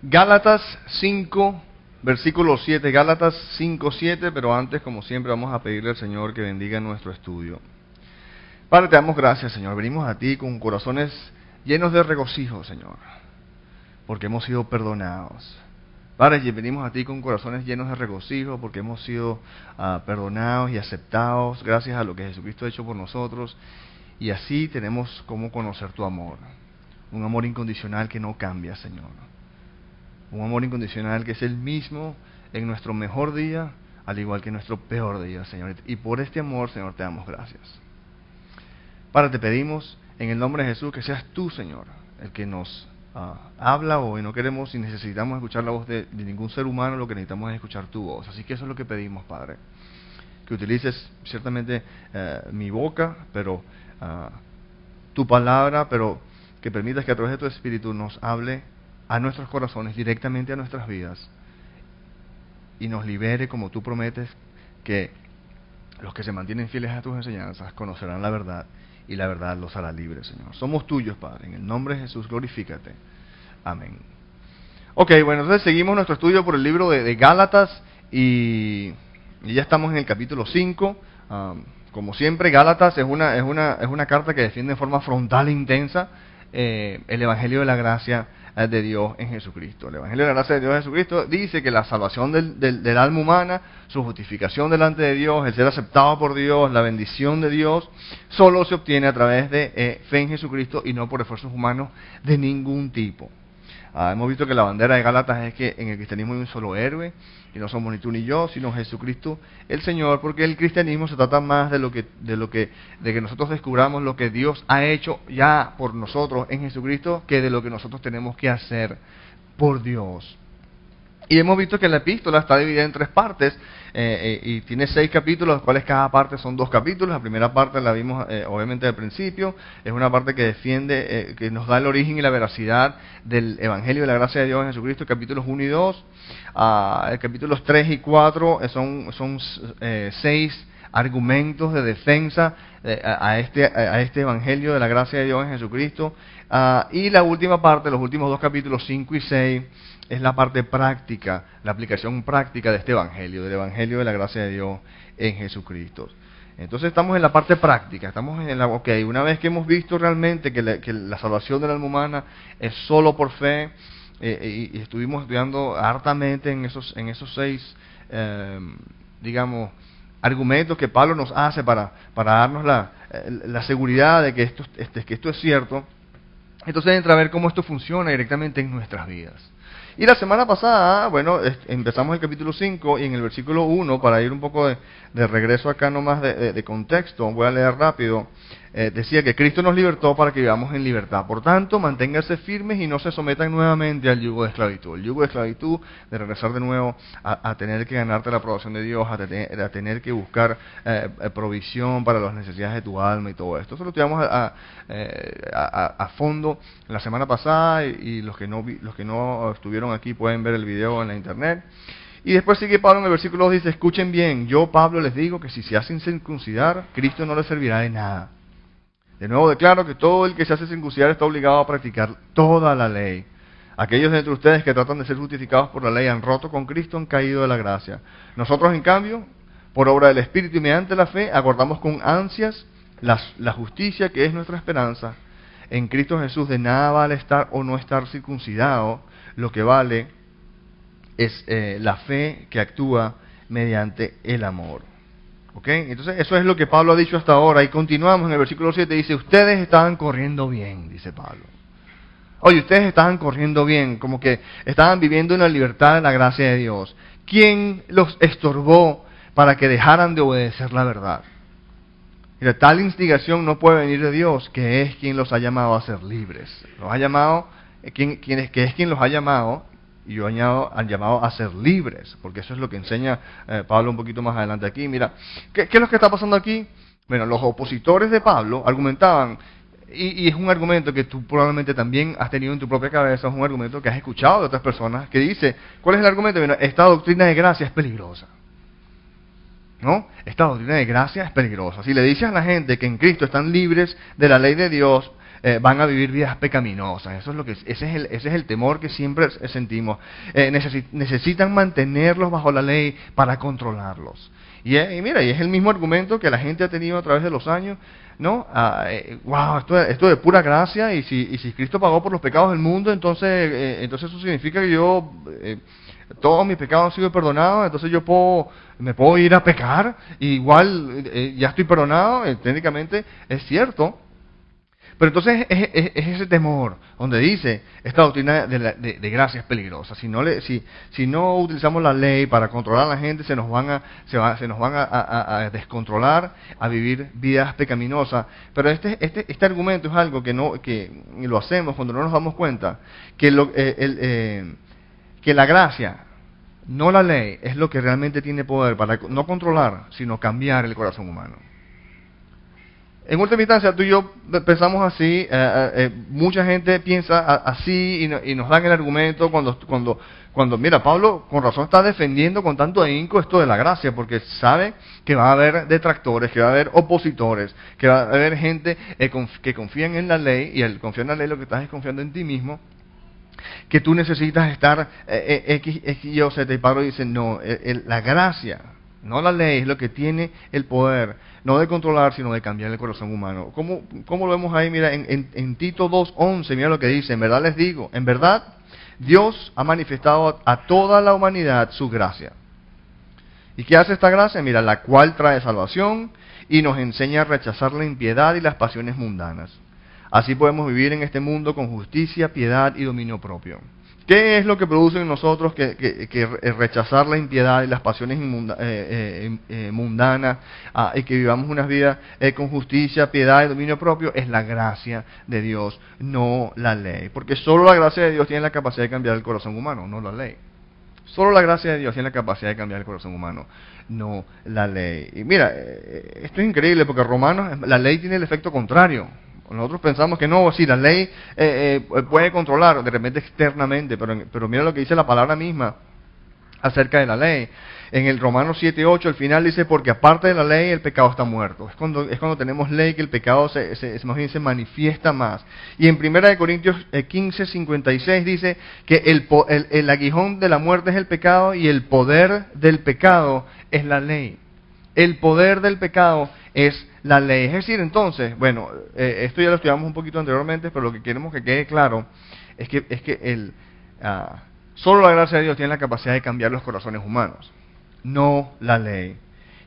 Gálatas 5, versículo 7. Gálatas 5, 7, pero antes, como siempre, vamos a pedirle al Señor que bendiga nuestro estudio. Padre, te damos gracias, Señor. Venimos a ti con corazones llenos de regocijo, Señor, porque hemos sido perdonados. Padre, venimos a ti con corazones llenos de regocijo porque hemos sido perdonados y aceptados gracias a lo que Jesucristo ha hecho por nosotros. Y así tenemos cómo conocer tu amor. Un amor incondicional que no cambia, Señor. Un amor incondicional que es el mismo en nuestro mejor día, al igual que en nuestro peor día, Señor. Y por este amor, Señor, te damos gracias. Padre, te pedimos en el nombre de Jesús que seas tú, Señor, el que nos habla hoy. No queremos y necesitamos escuchar la voz de ningún ser humano, lo que necesitamos es escuchar tu voz. Así que eso es lo que pedimos, Padre. Que utilices ciertamente mi boca, pero tu palabra, pero que permitas que a través de tu Espíritu nos hable a nuestros corazones, directamente a nuestras vidas, y nos libere como tú prometes, que los que se mantienen fieles a tus enseñanzas conocerán la verdad, y la verdad los hará libres, Señor. Somos tuyos, Padre. En el nombre de Jesús, glorifícate. Amén. Ok, bueno, entonces seguimos nuestro estudio por el libro de Gálatas, y ya estamos en el capítulo 5. Como siempre, Gálatas es una carta que defiende de forma frontal e intensa el Evangelio de la Gracia de Dios en Jesucristo. El Evangelio de la Gracia de Dios en Jesucristo dice que la salvación del alma humana, su justificación delante de Dios, el ser aceptado por Dios, la bendición de Dios, solo se obtiene a través de fe en Jesucristo y no por esfuerzos humanos de ningún tipo. Hemos visto que la bandera de Gálatas es que en el cristianismo hay un solo héroe, y no somos ni tú ni yo, sino Jesucristo el Señor, porque el cristianismo se trata más de que nosotros descubramos lo que Dios ha hecho ya por nosotros en Jesucristo, que de lo que nosotros tenemos que hacer por Dios. Y hemos visto que la epístola está dividida en 3 partes, y tiene 6 capítulos, los cuales cada parte son 2 capítulos. La primera parte la vimos obviamente al principio, es una parte que defiende, que nos da el origen y la veracidad del Evangelio de la Gracia de Dios en Jesucristo, capítulos 1 y 2. Capítulos 3 y 4 son 6 argumentos de defensa a este Evangelio de la Gracia de Dios en Jesucristo. Y la última parte, los últimos 2 capítulos 5 y 6, es la parte práctica, la aplicación práctica de este Evangelio, del Evangelio de la Gracia de Dios en Jesucristo. Entonces estamos en la parte práctica, estamos en una vez que hemos visto realmente que la salvación del alma humana es solo por fe, y estuvimos estudiando hartamente en esos 6, argumentos que Pablo nos hace para darnos la seguridad de que esto es cierto. Entonces entra a ver cómo esto funciona directamente en nuestras vidas. Y la semana pasada, empezamos el capítulo 5 y en el versículo 1, para ir un poco de regreso acá nomás de contexto, voy a leer rápido, decía que Cristo nos libertó para que vivamos en libertad. Por tanto, manténganse firmes y no se sometan nuevamente al yugo de esclavitud. El yugo de esclavitud, de regresar de nuevo a tener que ganarte la aprobación de Dios, a tener que buscar provisión para las necesidades de tu alma y todo esto. Eso lo estudiamos a fondo la semana pasada, y los que no estuvieron aquí pueden ver el video en la internet. Y después sigue Pablo en el versículo 2, dice: escuchen bien, yo Pablo les digo que si se hacen circuncidar, Cristo no les servirá de nada. De nuevo declaro que todo el que se hace circuncidar está obligado a practicar toda la ley. Aquellos de entre ustedes que tratan de ser justificados por la ley han roto con Cristo, han caído de la gracia. Nosotros, en cambio, por obra del Espíritu y mediante la fe, aguardamos con ansias la justicia que es nuestra esperanza. En Cristo Jesús de nada vale estar o no estar circuncidado, lo que vale es la fe que actúa mediante el amor. ¿Ok? Entonces eso es lo que Pablo ha dicho hasta ahora, y continuamos en el versículo 7, dice: ustedes estaban corriendo bien, dice Pablo. Oye, ustedes estaban corriendo bien, como que estaban viviendo en la libertad de la gracia de Dios. ¿Quién los estorbó para que dejaran de obedecer la verdad? Mira, tal instigación no puede venir de Dios, que es quien los ha llamado a ser libres. Los ha llamado, que es quien los ha llamado, y yo añado, han llamado a ser libres, porque eso es lo que enseña Pablo un poquito más adelante aquí. Mira, ¿qué es lo que está pasando aquí? Bueno, los opositores de Pablo argumentaban, y es un argumento que tú probablemente también has tenido en tu propia cabeza, es un argumento que has escuchado de otras personas, que dice, ¿cuál es el argumento? Bueno, esta doctrina de gracia es peligrosa. ¿No? Esta doctrina de gracia es peligrosa. Si le dices a la gente que en Cristo están libres de la ley de Dios, van a vivir vidas pecaminosas. Eso es lo que ese es el temor que siempre sentimos. Necesitan mantenerlos bajo la ley para controlarlos. Y mira, y es el mismo argumento que la gente ha tenido a través de los años, ¿no? Wow, esto de pura gracia, y si Cristo pagó por los pecados del mundo, entonces eso significa que yo, todos mis pecados han sido perdonados, entonces me puedo ir a pecar, y igual ya estoy perdonado. Técnicamente es cierto. Pero entonces es ese temor donde dice, esta doctrina de gracia es peligrosa. Si no utilizamos la ley para controlar a la gente, se nos van a descontrolar, a vivir vidas pecaminosas. Pero este argumento es algo que lo hacemos cuando no nos damos cuenta, que la gracia, no la ley, es lo que realmente tiene poder para no controlar, sino cambiar el corazón humano. En última instancia, tú y yo pensamos así, mucha gente piensa así y nos dan el argumento cuando mira, Pablo con razón está defendiendo con tanto ahínco esto de la gracia, porque sabe que va a haber detractores, que va a haber opositores, que va a haber gente que confían en la ley, y al confiar en la ley lo que estás es confiando en ti mismo, que tú necesitas estar X, Y o Z, y Pablo dice, no, la gracia, no la ley, es lo que tiene el poder, no de controlar, sino de cambiar el corazón humano. ¿Cómo lo vemos ahí? Mira, en Tito 2:11, mira lo que dice: en verdad les digo, en verdad, Dios ha manifestado a toda la humanidad su gracia. ¿Y qué hace esta gracia? Mira, la cual trae salvación y nos enseña a rechazar la impiedad y las pasiones mundanas. Así podemos vivir en este mundo con justicia, piedad y dominio propio. ¿Qué es lo que produce en nosotros que rechazar la impiedad y las pasiones mundanas, y que vivamos unas vidas con justicia, piedad y dominio propio? Es la gracia de Dios, no la ley. Porque solo la gracia de Dios tiene la capacidad de cambiar el corazón humano, no la ley. Solo la gracia de Dios tiene la capacidad de cambiar el corazón humano, no la ley. Y mira, esto es increíble porque Romanos, la ley tiene el efecto contrario. Nosotros pensamos que no, sí, la ley puede controlar de repente externamente, pero mira lo que dice la palabra misma acerca de la ley. En el Romanos 7:8 al final dice, porque aparte de la ley el pecado está muerto. Es cuando tenemos ley que el pecado más bien se manifiesta más. Y en 1 Corintios 15:56 dice que el aguijón de la muerte es el pecado y el poder del pecado es la ley. El poder del pecado es la ley. Es decir, entonces, bueno, esto ya lo estudiamos un poquito anteriormente, pero lo que queremos que quede claro es que solo la gracia de Dios tiene la capacidad de cambiar los corazones humanos, no la ley.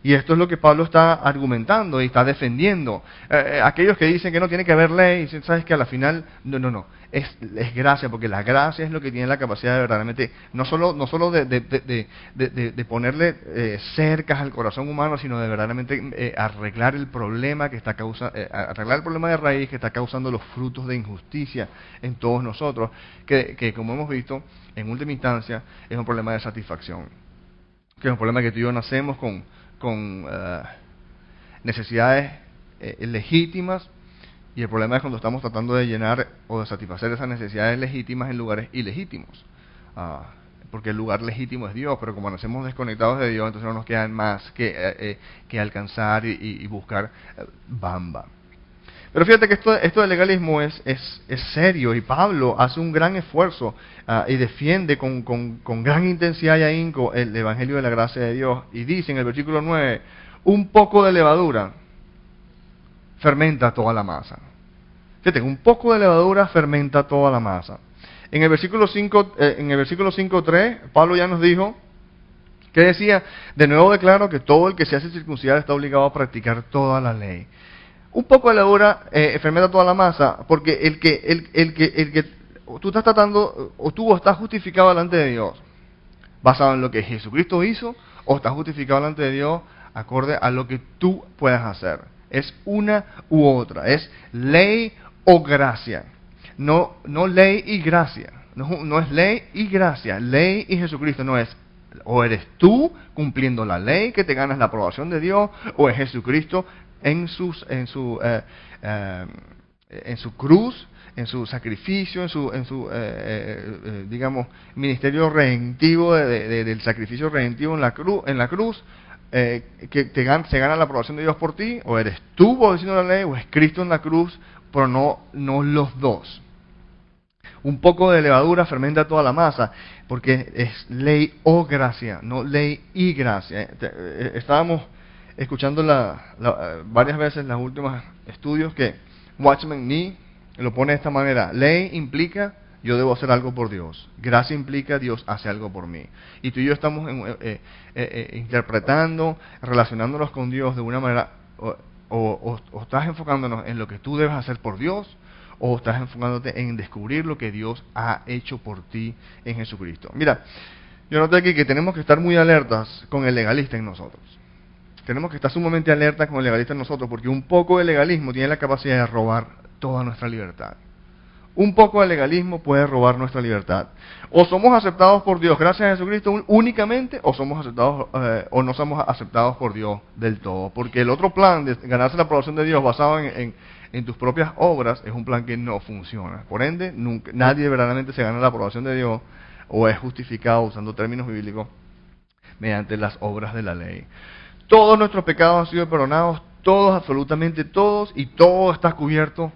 Y esto es lo que Pablo está argumentando y está defendiendo. Aquellos que dicen que no tiene que haber ley, dicen, sabes que a la final, no, es gracia, porque la gracia es lo que tiene la capacidad de verdaderamente, no solo de ponerle cercas al corazón humano, sino de verdaderamente arreglar el problema que está arreglar el problema de raíz que está causando los frutos de injusticia en todos nosotros, que como hemos visto, en última instancia, es un problema de satisfacción. Que es un problema que tú y yo nacemos con necesidades legítimas, y el problema es cuando estamos tratando de llenar o de satisfacer esas necesidades legítimas en lugares ilegítimos, porque el lugar legítimo es Dios, pero como nacemos desconectados de Dios, entonces no nos quedan más que alcanzar y buscar bamba. Pero fíjate que esto del legalismo es serio, y Pablo hace un gran esfuerzo y defiende con gran intensidad y ahínco el Evangelio de la gracia de Dios. Y dice en el versículo 9, un poco de levadura fermenta toda la masa. Fíjate, un poco de levadura fermenta toda la masa. En el versículo 5:3, Pablo ya nos dijo, que decía, de nuevo declaro que todo el que se hace circuncidar está obligado a practicar toda la ley. Un poco de levadura fermenta toda la masa, porque el que tú estás tratando, o tú estás justificado delante de Dios, basado en lo que Jesucristo hizo, o estás justificado delante de Dios acorde a lo que tú puedas hacer. Es una u otra, es ley o gracia, no ley y gracia, no es ley y gracia, ley y Jesucristo, no es. O eres tú cumpliendo la ley que te ganas la aprobación de Dios, o es Jesucristo en su cruz, en su sacrificio, en su digamos, ministerio redentivo del sacrificio redentivo en la cruz, que se gana la aprobación de Dios por ti, o eres tú obedeciendo la ley, o es Cristo en la cruz pero no los dos. Un poco de levadura fermenta toda la masa, porque es ley o gracia, no ley y gracia. Estábamos escuchando varias veces en los últimos estudios que Watchman Nee lo pone de esta manera: ley implica yo debo hacer algo por Dios, gracia implica Dios hace algo por mí. Y tú y yo estamos interpretando, relacionándonos con Dios de una manera, o estás enfocándonos en lo que tú debes hacer por Dios, o estás enfocándote en descubrir lo que Dios ha hecho por ti en Jesucristo. Mira, yo noté aquí que tenemos que estar muy alertas con el legalista en nosotros. Tenemos que estar sumamente alertas con el legalista en nosotros, porque un poco de legalismo tiene la capacidad de robar toda nuestra libertad. Un poco de legalismo puede robar nuestra libertad. O somos aceptados por Dios gracias a Jesucristo únicamente, o somos aceptados o no somos aceptados por Dios del todo. Porque el otro plan de ganarse la aprobación de Dios basado en tus propias obras es un plan que no funciona. Por ende, nadie verdaderamente se gana la aprobación de Dios o es justificado, usando términos bíblicos, mediante las obras de la ley. Todos nuestros pecados han sido perdonados, todos, absolutamente todos, y todo está cubierto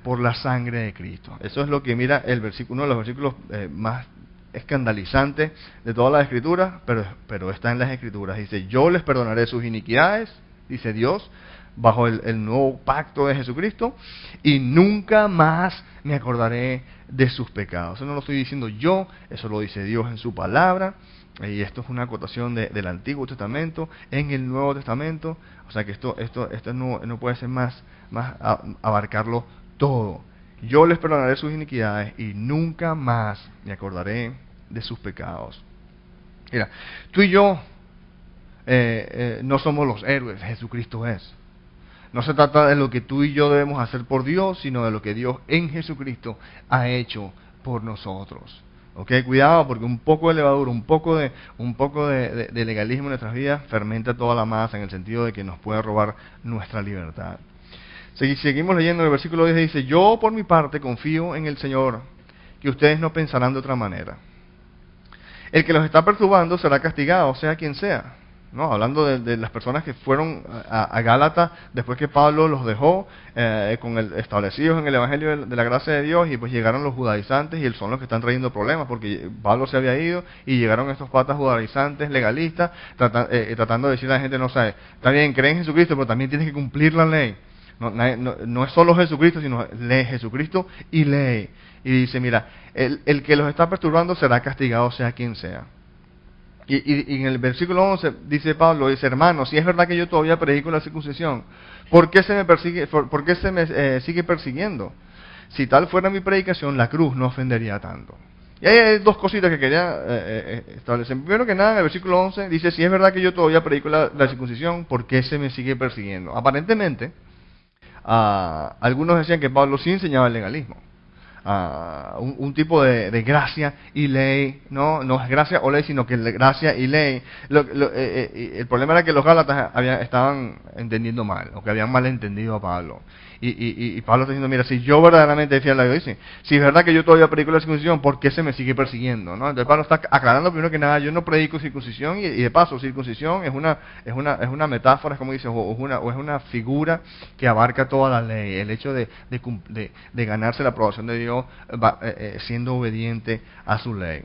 por la sangre de Cristo. Eso es lo que mira el versículo, uno de los versículos más escandalizantes de todas las Escrituras, pero está en las Escrituras. Dice: yo les perdonaré sus iniquidades, dice Dios, bajo el nuevo pacto de Jesucristo, y nunca más me acordaré de sus pecados. Eso no lo estoy diciendo yo, eso lo dice Dios en su palabra. Y esto es una acotación del Antiguo Testamento en el Nuevo Testamento. O sea que esto no puede ser más abarcarlo todo. Yo les perdonaré sus iniquidades y nunca más me acordaré de sus pecados. Mira, tú y yo no somos los héroes, Jesucristo es. No se trata de lo que tú y yo debemos hacer por Dios, sino de lo que Dios en Jesucristo ha hecho por nosotros. Okay, cuidado, porque un poco de levadura, un poco de legalismo en nuestras vidas fermenta toda la masa, en el sentido de que nos puede robar nuestra libertad. Seguimos leyendo el versículo 10, dice: yo por mi parte confío en el Señor, que ustedes no pensarán de otra manera. El que los está perturbando será castigado, sea quien sea. ¿No? Hablando de las personas que fueron a Gálatas después que Pablo los dejó establecidos en el Evangelio de la gracia de Dios, y pues llegaron los judaizantes y son los que están trayendo problemas, porque Pablo se había ido y llegaron estos patas judaizantes legalistas tratando de decirle a la gente: no sabe, está bien, creen en Jesucristo, pero también tienes que cumplir la ley. No es solo Jesucristo, sino ley, Jesucristo y ley. Y dice: mira, el que los está perturbando será castigado, sea quien sea. Y en el versículo 11 dice Pablo, dice: hermano, si es verdad que yo todavía predico la circuncisión, ¿por qué se me sigue persiguiendo? Si tal fuera mi predicación, la cruz no ofendería tanto. Y hay dos cositas que quería establecer. Primero que nada, en el versículo 11 dice: si es verdad que yo todavía predico la circuncisión, ¿por qué se me sigue persiguiendo? Aparentemente, algunos decían que Pablo sí enseñaba el legalismo. Un tipo de gracia y ley, no es gracia o ley, sino que gracia y ley. El problema era que los gálatas estaban entendiendo mal, o que habían malentendido a Pablo. Y Pablo está diciendo: mira, si yo verdaderamente decía la dice, si es verdad que yo todavía predico la circuncisión, ¿por qué se me sigue persiguiendo? ¿No? Entonces Pablo está aclarando primero que nada: yo no predico circuncisión, y de paso, circuncisión es una metáfora, como dice, o es una figura que abarca toda la ley, el hecho de ganarse la aprobación de Dios siendo obediente a su ley.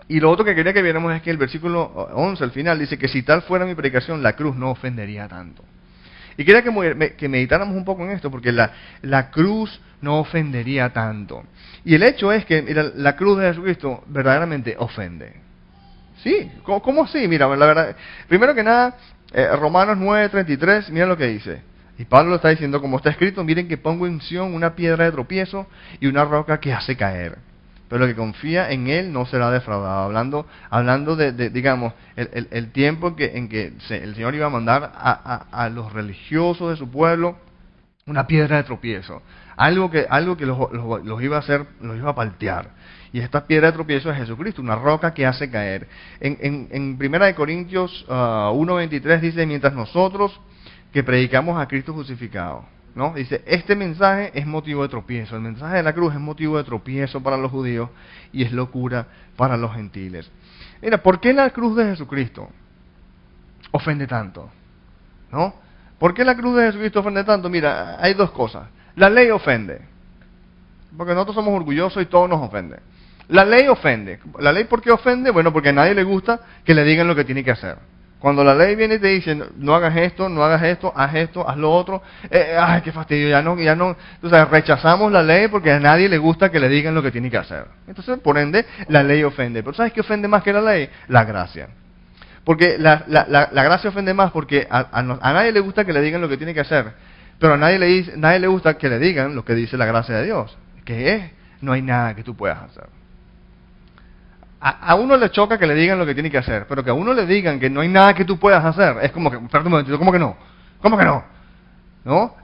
Y lo otro que quería que viéramos es que el versículo 11 al final dice que si tal fuera mi predicación, la cruz no ofendería tanto. Y quería que meditáramos un poco en esto, porque la cruz no ofendería tanto. Y el hecho es que, mira, la cruz de Jesucristo verdaderamente ofende. ¿Sí? ¿Cómo así? Mira, la verdad, primero que nada, Romanos 9:33, mira lo que dice. Y Pablo lo está diciendo: como está escrito, miren que pongo en Sión una piedra de tropiezo y una roca que hace caer. Pero el que confía en Él no será defraudado. Hablando de digamos, el tiempo en que el Señor iba a mandar a los religiosos de su pueblo una piedra de tropiezo. Algo que los iba a hacer, los iba a paltear. Y esta piedra de tropiezo es Jesucristo, una roca que hace caer. En 1 Corintios 1:23 dice: mientras nosotros que predicamos a Cristo crucificado, ¿no? Dice: este mensaje es motivo de tropiezo. El mensaje de la cruz es motivo de tropiezo para los judíos y es locura para los gentiles. Mira, ¿por qué la cruz de Jesucristo ofende tanto? ¿No? ¿Por qué la cruz de Jesucristo ofende tanto? Mira, hay dos cosas. La ley ofende. Porque nosotros somos orgullosos y todo nos ofende. La ley ofende. ¿La ley por qué ofende? Bueno, porque a nadie le gusta que le digan lo que tiene que hacer. Cuando la ley viene y te dice, no hagas esto, no hagas esto, haz lo otro, ay, qué fastidio, ya no, o sea, rechazamos la ley porque a nadie le gusta que le digan lo que tiene que hacer. Entonces, por ende, la ley ofende. Pero ¿sabes qué ofende más que la ley? La gracia. Porque la gracia ofende más porque a nadie le gusta que le digan lo que tiene que hacer, pero a nadie le gusta que le digan lo que dice la gracia de Dios, que es, no hay nada que tú puedas hacer. A uno le choca que le digan lo que tiene que hacer, pero que a uno le digan que no hay nada que tú puedas hacer, es como que, espérate un momentito, ¿cómo que no? ¿Cómo que no? ¿No?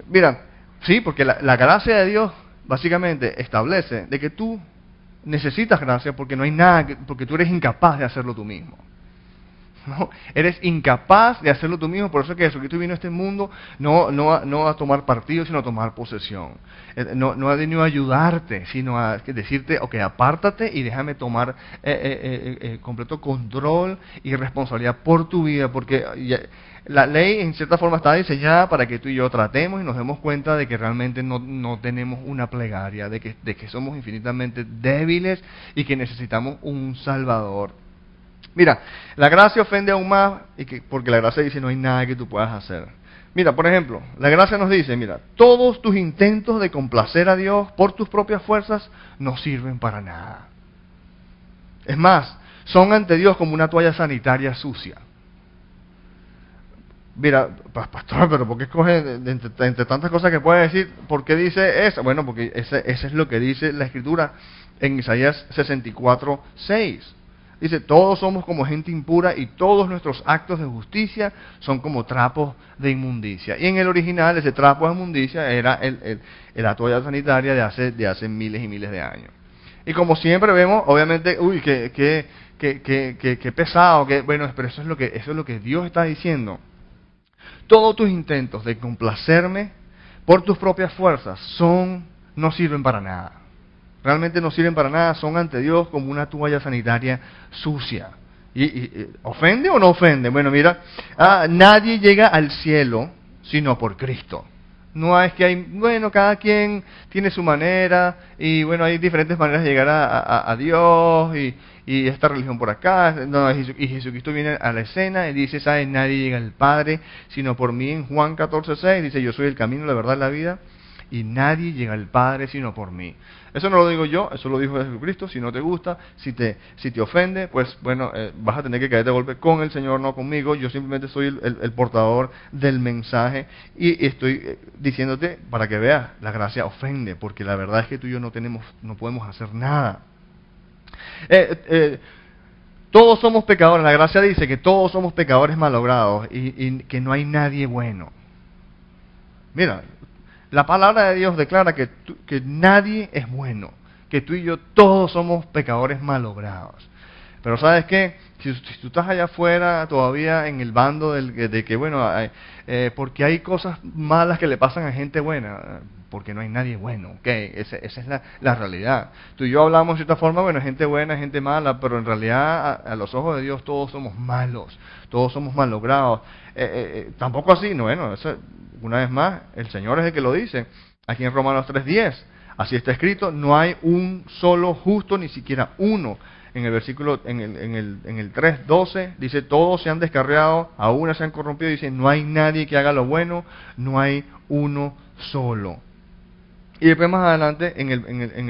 Mira, sí, porque la gracia de Dios básicamente establece de que tú necesitas gracia porque no hay nada, porque tú eres incapaz de hacerlo tú mismo. ¿No? Eres incapaz de hacerlo tú mismo, por eso es que Jesucristo vino a este mundo no a tomar partido, sino a tomar posesión. No ha venido a ayudarte, sino a decirte, ok, apártate y déjame tomar completo control y responsabilidad por tu vida, porque la ley en cierta forma está diseñada para que tú y yo tratemos y nos demos cuenta de que realmente no tenemos una plegaria, de que somos infinitamente débiles y que necesitamos un Salvador. Mira, la gracia ofende aún más porque la gracia dice no hay nada que tú puedas hacer. Mira, por ejemplo, la gracia nos dice, mira, todos tus intentos de complacer a Dios por tus propias fuerzas no sirven para nada. Es más, son ante Dios como una toalla sanitaria sucia. Mira, pastor, pero ¿por qué escoge entre tantas cosas que puede decir? ¿Por qué dice eso? Bueno, porque ese es lo que dice la Escritura en Isaías 64:6. Dice, todos somos como gente impura y todos nuestros actos de justicia son como trapos de inmundicia. Y en el original ese trapo de inmundicia era la toalla sanitaria de hace miles y miles de años. Y como siempre vemos, obviamente, uy, qué pesado, bueno, pero eso es lo que Dios está diciendo. Todos tus intentos de complacerme por tus propias fuerzas no sirven para nada. Realmente no sirven para nada, son ante Dios como una toalla sanitaria sucia. ¿Y ofende o no ofende? Bueno, mira, nadie llega al cielo sino por Cristo. No es que cada quien tiene su manera, y bueno, hay diferentes maneras de llegar a Dios, y esta religión por acá, y Jesucristo viene a la escena y dice, ¿sabes? Nadie llega al Padre sino por mí. En Juan 14:6 dice, yo soy el camino, la verdad y la vida, y nadie llega al Padre sino por mí. Eso no lo digo yo, eso lo dijo Jesucristo. Si no te gusta, si te ofende, pues bueno, vas a tener que caer de golpe con el Señor, no conmigo. Yo simplemente soy el portador del mensaje y estoy diciéndote para que veas, la gracia ofende, porque la verdad es que tú y yo no podemos hacer nada. Todos somos pecadores, la gracia dice que todos somos pecadores malogrados y que no hay nadie bueno. Mira, la palabra de Dios declara que nadie es bueno, que tú y yo todos somos pecadores malogrados. Pero ¿sabes qué? Si tú estás allá afuera todavía en el bando de que, bueno, porque hay cosas malas que le pasan a gente buena, porque no hay nadie bueno, ¿ok? Esa es la realidad. Tú y yo hablamos de cierta forma, bueno, gente buena, gente mala, pero en realidad a los ojos de Dios todos somos malos, todos somos malogrados. Tampoco así, no, bueno, eso, una vez más, el Señor es el que lo dice, aquí en Romanos 3:10, así está escrito, no hay un solo justo, ni siquiera uno. En el versículo, en el 3:12, dice, todos se han descarriado, a una se han corrompido, dice, no hay nadie que haga lo bueno, no hay uno solo. Y después más adelante, en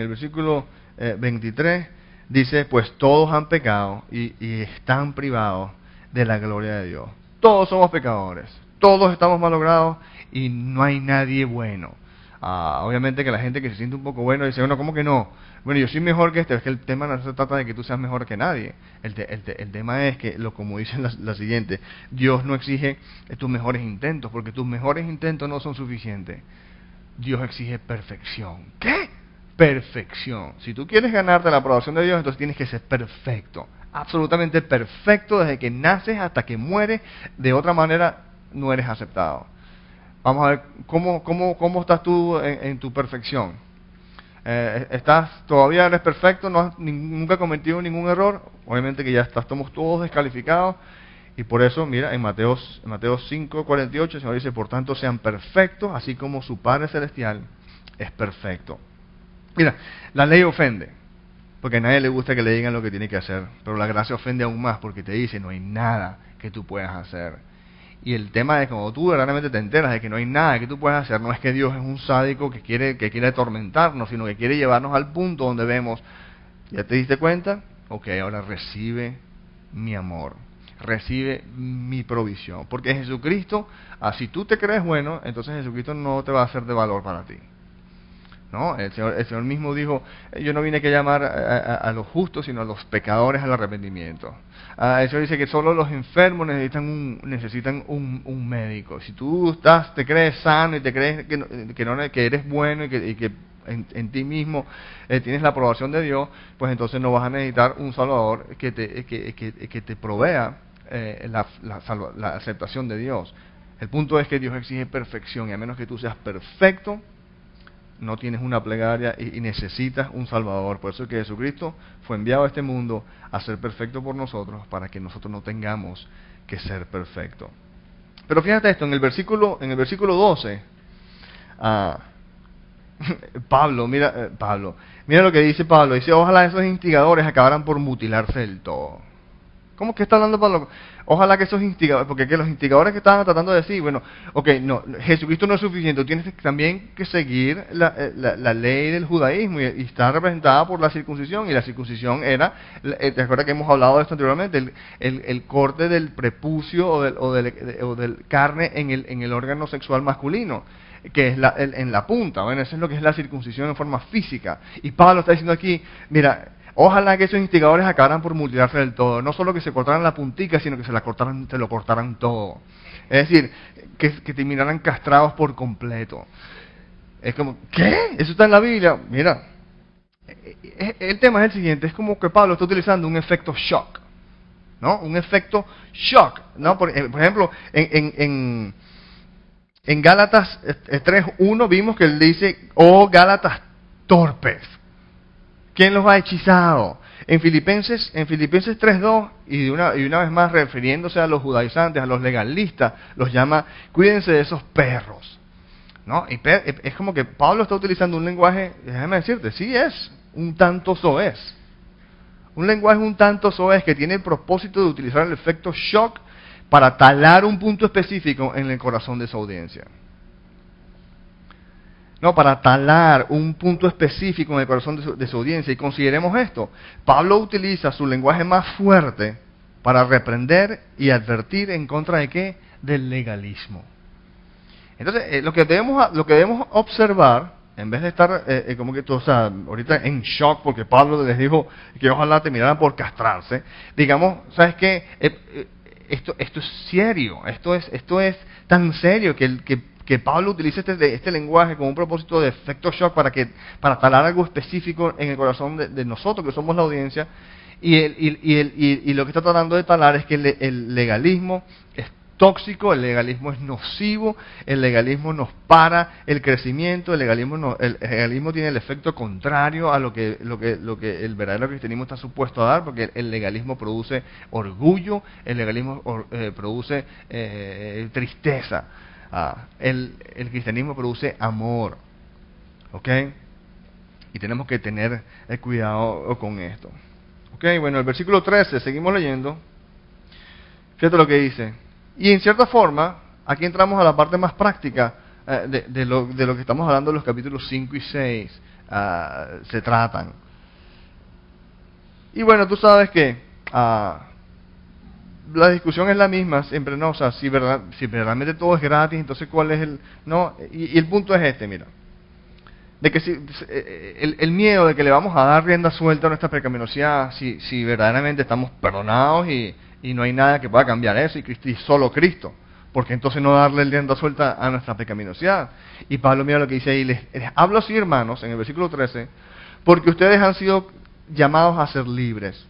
el versículo 23, dice, pues todos han pecado y están privados de la gloria de Dios. Todos somos pecadores, todos estamos malogrados y no hay nadie bueno. Obviamente que la gente que se siente un poco bueno dice, bueno, ¿cómo que no? Bueno, yo soy mejor que este. Es que el tema no se trata de que tú seas mejor que nadie. El tema es que, como dice la siguiente, Dios no exige tus mejores intentos, porque tus mejores intentos no son suficientes. Dios exige perfección. ¿Qué? Perfección. Si tú quieres ganarte la aprobación de Dios, entonces tienes que ser perfecto. Absolutamente perfecto desde que naces hasta que mueres. De otra manera, no eres aceptado. Vamos a ver, ¿cómo estás tú en tu perfección? ¿Todavía eres perfecto? ¿No has nunca cometido ningún error? Obviamente que ya estamos todos descalificados. Y por eso, mira, en Mateo 5:48, el Señor dice, por tanto sean perfectos, así como su Padre Celestial es perfecto. Mira, la ley ofende, porque a nadie le gusta que le digan lo que tiene que hacer, pero la gracia ofende aún más, porque te dice, no hay nada que tú puedas hacer. Y el tema es, cuando tú verdaderamente te enteras de que no hay nada que tú puedas hacer, no es que Dios es un sádico que quiere atormentarnos, sino que quiere llevarnos al punto donde vemos, ¿ya te diste cuenta? Ok, ahora recibe mi amor, recibe mi provisión. Porque Jesucristo, si tú te crees bueno, entonces Jesucristo no te va a ser de valor para ti. ¿No? El Señor mismo dijo, yo no vine a llamar a los justos, sino a los pecadores al arrepentimiento. El Señor dice que solo los enfermos necesitan un médico. Si tú te crees sano y te crees que eres bueno y que en ti mismo tienes la aprobación de Dios, pues entonces no vas a necesitar un Salvador que te provea la aceptación de Dios. El punto es que Dios exige perfección, y a menos que tú seas perfecto, no tienes una plegaria y necesitas un Salvador. Por eso es que Jesucristo fue enviado a este mundo a ser perfecto por nosotros, para que nosotros no tengamos que ser perfectos. Pero fíjate esto, en el versículo 12, mira lo que dice Pablo. Dice, ojalá esos instigadores acabaran por mutilarse del todo. ¿Cómo que está hablando Pablo? Ojalá que esos instigadores, porque que los instigadores que estaban tratando de decir, bueno, ok, no, Jesucristo no es suficiente, tienes también que seguir la ley del judaísmo, y está representada por la circuncisión, y la circuncisión era, ¿te acuerdas que hemos hablado de esto anteriormente? El corte del prepucio o del carne en el órgano sexual masculino, que es en la punta. Bueno, eso es lo que es la circuncisión en forma física. Y Pablo está diciendo aquí, mira, ojalá que esos instigadores acabaran por mutilarse del todo. No solo que se cortaran la puntica, sino que se lo cortaran todo. Es decir, que terminaran castrados por completo. Es como, ¿qué? ¿Eso está en la Biblia? Mira, el tema es el siguiente. Es como que Pablo está utilizando un efecto shock, ¿no? Un efecto shock, ¿no? Por ejemplo, en Gálatas 3:1 vimos que él dice, oh Gálatas torpes, ¿quién los ha hechizado? En Filipenses 3:2, y una vez más refiriéndose a los judaizantes, a los legalistas, los llama, cuídense de esos perros, ¿no? Y es como que Pablo está utilizando un lenguaje, déjame decirte, sí es un tanto soez. Un lenguaje un tanto soez que tiene el propósito de utilizar el efecto shock para talar un punto específico en el corazón de su audiencia. No, para talar un punto específico en el corazón de su audiencia. Y consideremos esto. Pablo utiliza su lenguaje más fuerte para reprender y advertir en contra de ¿qué? Del legalismo. Entonces, lo que debemos observar, en vez de estar como que tú, o sea, ahorita en shock porque Pablo les dijo que ojalá terminaran por castrarse, digamos, ¿sabes qué? Esto es serio, esto es tan serio que Pablo utiliza este lenguaje con un propósito de efecto shock para talar algo específico en el corazón de nosotros, que somos la audiencia, y lo que está tratando de talar es que el legalismo es tóxico, el legalismo es nocivo, el legalismo nos para el crecimiento, el legalismo tiene el efecto contrario a lo que el verdadero cristianismo está supuesto a dar, porque el legalismo produce orgullo, el legalismo produce tristeza. El cristianismo produce amor, ¿ok? Y tenemos que tener cuidado con esto. ¿Ok? Bueno, el versículo 13, seguimos leyendo. Fíjate lo que dice. Y en cierta forma, aquí entramos a la parte más práctica de lo que estamos hablando en los capítulos 5 y 6. Se tratan. Y bueno, tú sabes que la discusión es la misma siempre, ¿no? O sea, si verdaderamente todo es gratis, entonces ¿cuál es el...? No, y el punto es este, mira. De que el miedo de que le vamos a dar rienda suelta a nuestra pecaminosidad si verdaderamente estamos perdonados y no hay nada que pueda cambiar eso, y solo Cristo. Porque entonces no darle rienda suelta a nuestra pecaminosidad. Y Pablo mira lo que dice ahí, les hablo así, hermanos, en el versículo 13, porque ustedes han sido llamados a ser libres.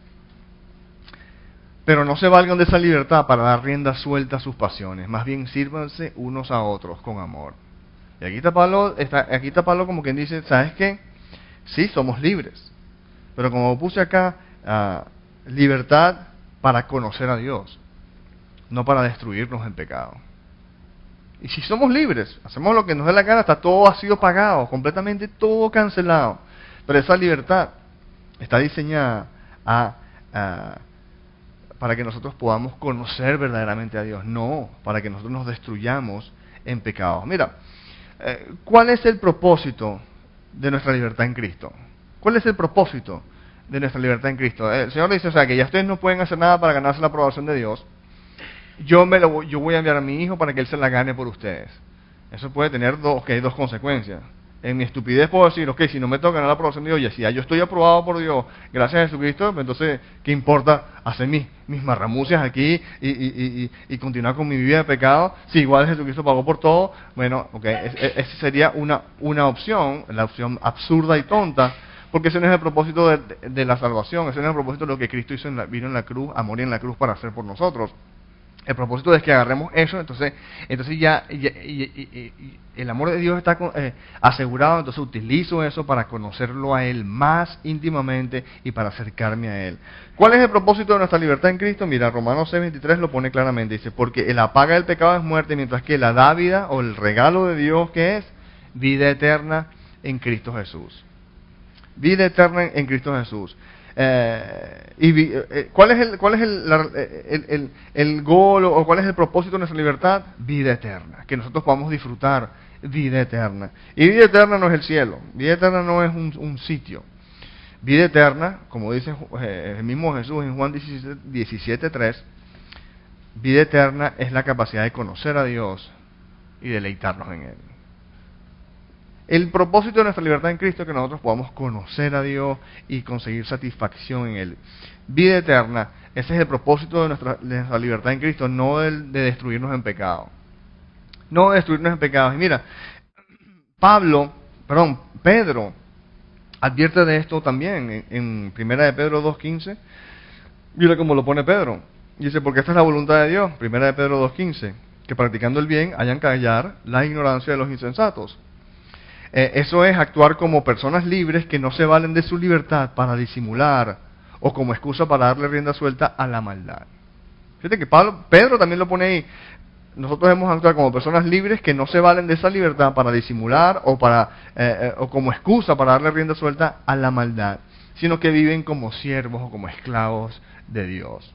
Pero no se valgan de esa libertad para dar rienda suelta a sus pasiones, más bien sírvanse unos a otros con amor. Y aquí está Pablo como quien dice, ¿sabes qué? Sí, somos libres, pero como puse acá, libertad para conocer a Dios. no para destruirnos en pecado. Y si somos libres, hacemos lo que nos dé la gana, está todo ha sido pagado, completamente todo cancelado. Pero esa libertad está diseñada para que nosotros podamos conocer verdaderamente a Dios, no para que nosotros nos destruyamos en pecado. Mira, ¿cuál es el propósito de nuestra libertad en Cristo? ¿Cuál es el propósito de nuestra libertad en Cristo? El Señor dice, o sea, que ya ustedes no pueden hacer nada para ganarse la aprobación de Dios. Yo voy a enviar a mi hijo para que él se la gane por ustedes. Eso puede tener dos consecuencias. En mi estupidez puedo decir, ok, si no me toca ganar la aprobación de Dios, y si ya yo estoy aprobado por Dios, gracias a Jesucristo, pues entonces, ¿qué importa hacer mis marramucias aquí y continuar con mi vida de pecado? Si igual Jesucristo pagó por todo, bueno, ok, esa sería una opción, la opción absurda y tonta, porque ese no es el propósito de la salvación, ese no es el propósito de lo que Cristo hizo vino en la cruz, a morir en la cruz para hacer por nosotros. El propósito es que agarremos eso, entonces ya el amor de Dios está asegurado, entonces utilizo eso para conocerlo a Él más íntimamente y para acercarme a Él. ¿Cuál es el propósito de nuestra libertad en Cristo? Mira, Romanos 6:23 lo pone claramente, dice, porque la paga del pecado es muerte, mientras que la dávida o el regalo de Dios, ¿qué es? Vida eterna en Cristo Jesús. Vida eterna en Cristo Jesús. ¿Cuál es el gol o cuál es el propósito de nuestra libertad? Vida eterna, que nosotros podamos disfrutar vida eterna. Y vida eterna no es el cielo, vida eterna no es un sitio. Vida eterna, como dice el mismo Jesús en Juan 17:3, vida eterna es la capacidad de conocer a Dios y deleitarnos en Él. El propósito de nuestra libertad en Cristo es que nosotros podamos conocer a Dios y conseguir satisfacción en Él. Vida eterna, ese es el propósito de nuestra libertad en Cristo, no de destruirnos en pecado. No de destruirnos en pecado. Y mira, Pedro advierte de esto también en 1 de Pedro 2:15. Mira cómo lo pone Pedro. Dice, porque esta es la voluntad de Dios, 1 de Pedro 2:15, que practicando el bien hayan callar la ignorancia de los insensatos. Eso es actuar como personas libres que no se valen de su libertad para disimular o como excusa para darle rienda suelta a la maldad. Fíjate que Pedro también lo pone ahí. Nosotros debemos actuar como personas libres que no se valen de esa libertad para disimular o como excusa para darle rienda suelta a la maldad, sino que viven como siervos o como esclavos de Dios.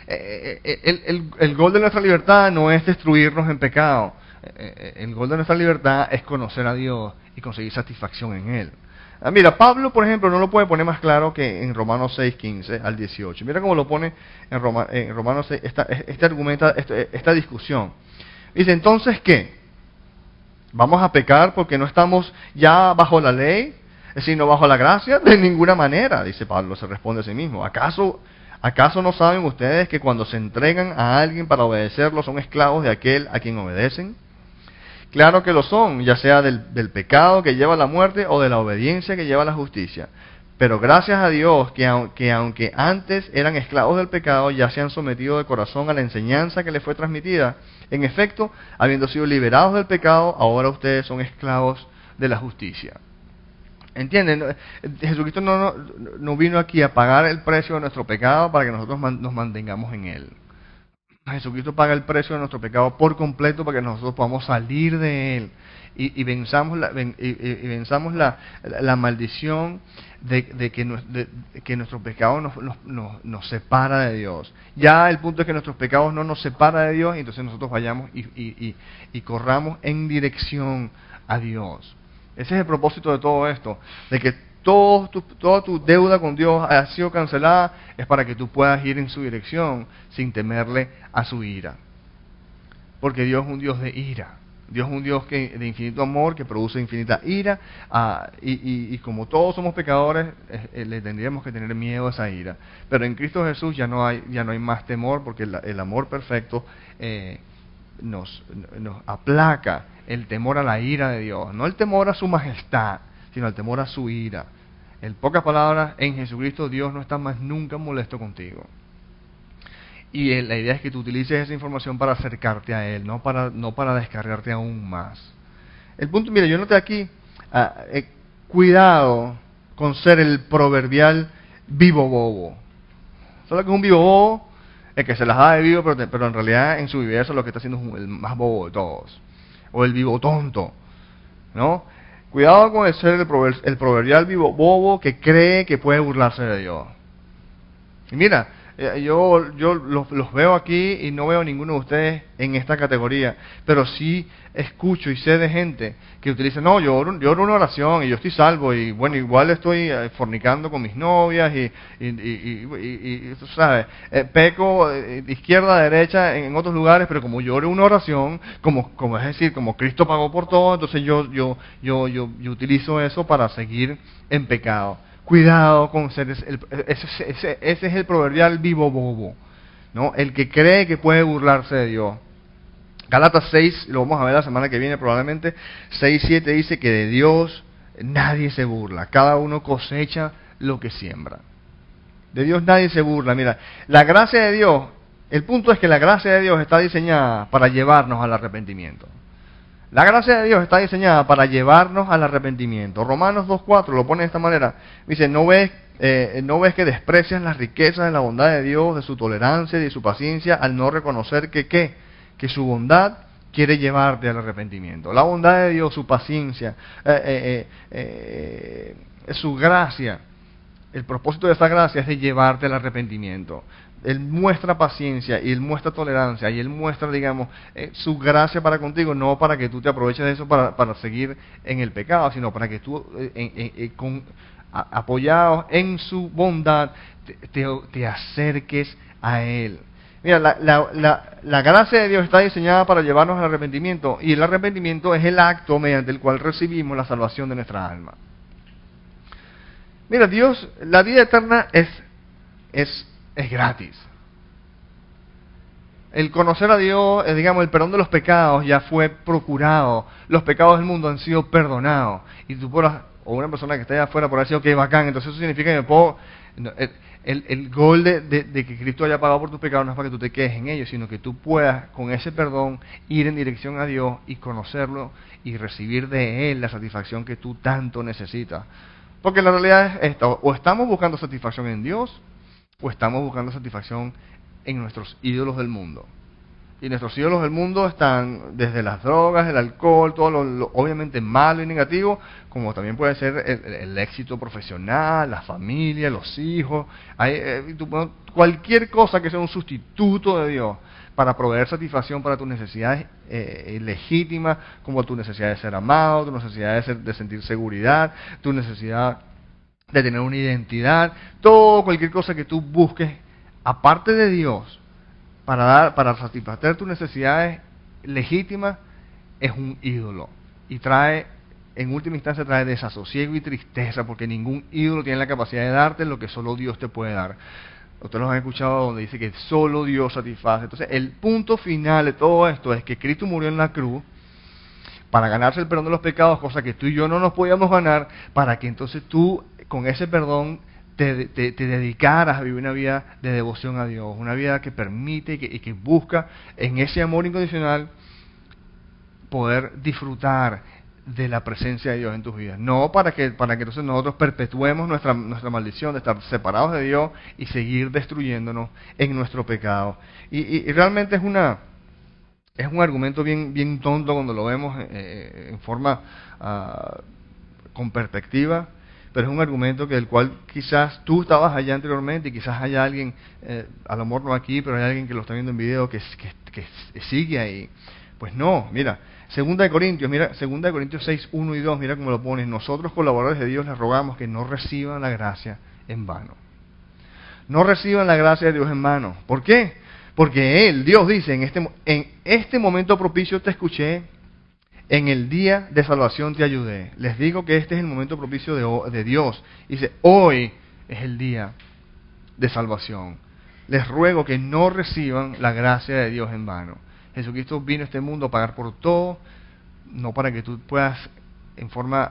El gol de nuestra libertad no es destruirnos en pecado. El gol de nuestra libertad es conocer a Dios y conseguir satisfacción en Él. Mira, Pablo, por ejemplo, no lo puede poner más claro que en Romanos 6:15 al 18. Mira cómo lo pone en Romanos 6, esta discusión. Dice, entonces, ¿qué? ¿Vamos a pecar porque no estamos ya bajo la ley, sino bajo la gracia? De ninguna manera, dice Pablo, se responde a sí mismo. ¿Acaso no saben ustedes que cuando se entregan a alguien para obedecerlo son esclavos de aquel a quien obedecen? Claro que lo son, ya sea del pecado que lleva a la muerte o de la obediencia que lleva a la justicia. Pero gracias a Dios que aunque antes eran esclavos del pecado, ya se han sometido de corazón a la enseñanza que les fue transmitida. En efecto, habiendo sido liberados del pecado, ahora ustedes son esclavos de la justicia. ¿Entienden? Jesucristo no vino aquí a pagar el precio de nuestro pecado para que nosotros nos mantengamos en Él. Jesucristo paga el precio de nuestro pecado por completo para que nosotros podamos salir de Él y venzamos la maldición de que nuestro pecado nos separa de Dios. Ya el punto es que nuestros pecados no nos separa de Dios, y entonces nosotros vayamos y corramos en dirección a Dios. Ese es el propósito de todo esto, de que toda tu deuda con Dios ha sido cancelada, es para que tú puedas ir en su dirección sin temerle a su ira. Porque Dios es un Dios de ira. Dios es un Dios de infinito amor, que produce infinita ira, y como todos somos pecadores, le tendríamos que tener miedo a esa ira. Pero en Cristo Jesús ya no hay más temor, porque el amor perfecto nos aplaca el temor a la ira de Dios. No el temor a su majestad, sino el temor a su ira. En pocas palabras, en Jesucristo Dios no está más nunca molesto contigo. Y la idea es que tú utilices esa información para acercarte a Él, no para descargarte aún más. El punto, mire, yo noté aquí, cuidado con ser el proverbial vivo bobo. ¿Sabes lo que es un vivo bobo? el que se las da de vivo, pero en realidad en su viveza lo que está haciendo es el más bobo de todos, o el vivo tonto, ¿no? Cuidado con el ser el proverbial vivo bobo que cree que puede burlarse de Dios. Y mira, yo los veo aquí y no veo ninguno de ustedes en esta categoría, pero sí escucho y sé de gente que utiliza, no, yo oro una oración y yo estoy salvo y bueno, igual estoy fornicando con mis novias y tú sabes, peco de izquierda a derecha en otros lugares, pero como yo oro una oración, como es decir, como Cristo pagó por todo, entonces yo utilizo eso para seguir en pecado. Cuidado con ser ese es el proverbial vivo bobo, ¿no? El que cree que puede burlarse de Dios. Gálatas 6, lo vamos a ver la semana que viene probablemente, 6:7 dice que de Dios nadie se burla, cada uno cosecha lo que siembra. De Dios nadie se burla. Mira, la gracia de Dios, el punto es que la gracia de Dios está diseñada para llevarnos al arrepentimiento. La gracia de Dios está diseñada para llevarnos al arrepentimiento. Romanos 2:4 lo pone de esta manera. Dice, ¿no ves que desprecias las riquezas de la bondad de Dios, de su tolerancia y de su paciencia, al no reconocer que su bondad quiere llevarte al arrepentimiento? La bondad de Dios, su paciencia, su gracia, el propósito de esa gracia es de llevarte al arrepentimiento. Él muestra paciencia y Él muestra tolerancia y Él muestra, digamos, su gracia para contigo, no para que tú te aproveches de eso para seguir en el pecado, sino para que tú, apoyado en su bondad, te acerques a Él. Mira, la gracia de Dios está diseñada para llevarnos al arrepentimiento, y el arrepentimiento es el acto mediante el cual recibimos la salvación de nuestra alma. Mira, Dios, la vida eterna es gratis. El conocer a Dios, digamos, el perdón de los pecados ya fue procurado. Los pecados del mundo han sido perdonados. Y tú podrás, o una persona que esté allá afuera por decir, ok, bacán, entonces eso significa que me puedo... El gol de que Cristo haya pagado por tus pecados no es para que tú te quedes en ellos, sino que tú puedas, con ese perdón, ir en dirección a Dios y conocerlo y recibir de Él la satisfacción que tú tanto necesitas. Porque la realidad es esta, o estamos buscando satisfacción en Dios, o estamos buscando satisfacción en nuestros ídolos del mundo. Y nuestros ídolos del mundo están desde las drogas, el alcohol, todo lo obviamente malo y negativo, como también puede ser el éxito profesional, la familia, los hijos, cualquier cosa que sea un sustituto de Dios para proveer satisfacción para tus necesidades legítimas, como tu necesidad de ser amado, tu necesidad de sentir seguridad, tu necesidad de tener una identidad, cualquier cosa que tú busques aparte de Dios para satisfacer tus necesidades legítimas, es un ídolo y en última instancia trae desasosiego y tristeza, porque ningún ídolo tiene la capacidad de darte lo que solo Dios te puede dar. Ustedes los han escuchado donde dice que solo Dios satisface. Entonces el punto final de todo esto es que Cristo murió en la cruz para ganarse el perdón de los pecados, cosa que tú y yo no nos podíamos ganar, para que entonces tú con ese perdón te dedicaras a vivir una vida de devoción a Dios, una vida que permite y que busca en ese amor incondicional poder disfrutar de la presencia de Dios en tus vidas. No para que entonces nosotros perpetuemos nuestra maldición de estar separados de Dios y seguir destruyéndonos en nuestro pecado. Y realmente es un argumento bien tonto cuando lo vemos en forma con perspectiva, pero es un argumento del cual quizás tú estabas allá anteriormente y quizás haya alguien, a lo mejor no aquí, pero hay alguien que lo está viendo en video que sigue ahí. Pues no, mira, 2 Corintios 6:1 y 2, mira cómo lo pones. Nosotros, colaboradores de Dios, les rogamos que no reciban la gracia en vano. No reciban la gracia de Dios en vano. ¿Por qué? Porque Dios dice, en este momento propicio te escuché, en el día de salvación te ayudé. Les digo que este es el momento propicio de Dios. Dice, hoy es el día de salvación. Les ruego que no reciban la gracia de Dios en vano. Jesucristo vino a este mundo a pagar por todo, no para que tú puedas en forma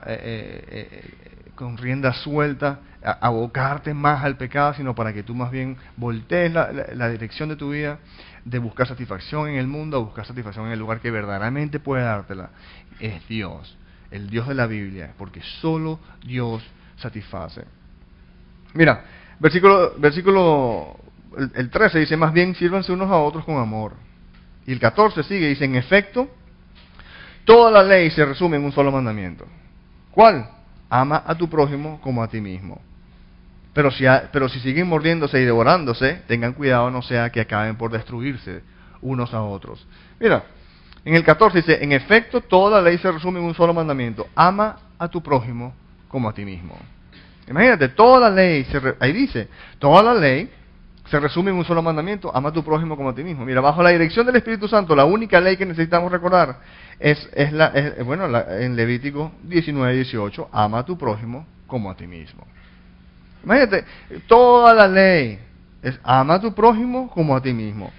con rienda suelta abocarte más al pecado, sino para que tú más bien voltees la dirección de tu vida de buscar satisfacción en el mundo, a buscar satisfacción en el lugar que verdaderamente puede dártela. Es Dios, el Dios de la Biblia, porque solo Dios satisface. Mira, versículo el 13 dice, más bien sírvanse unos a otros con amor. Y el 14 sigue, dice, en efecto, toda la ley se resume en un solo mandamiento. ¿Cuál? Ama a tu prójimo como a ti mismo. Pero si siguen mordiéndose y devorándose, tengan cuidado, no sea que acaben por destruirse unos a otros. Mira, en el 14 dice, en efecto, toda la ley se resume en un solo mandamiento. Ama a tu prójimo como a ti mismo. Imagínate, toda la ley, ahí dice, toda la ley se resume en un solo mandamiento. Ama a tu prójimo como a ti mismo. Mira, bajo la dirección del Espíritu Santo, la única ley que necesitamos recordar en Levítico 19:18, ama a tu prójimo como a ti mismo. Imagínate, toda la ley es ama a tu prójimo como a ti mismo.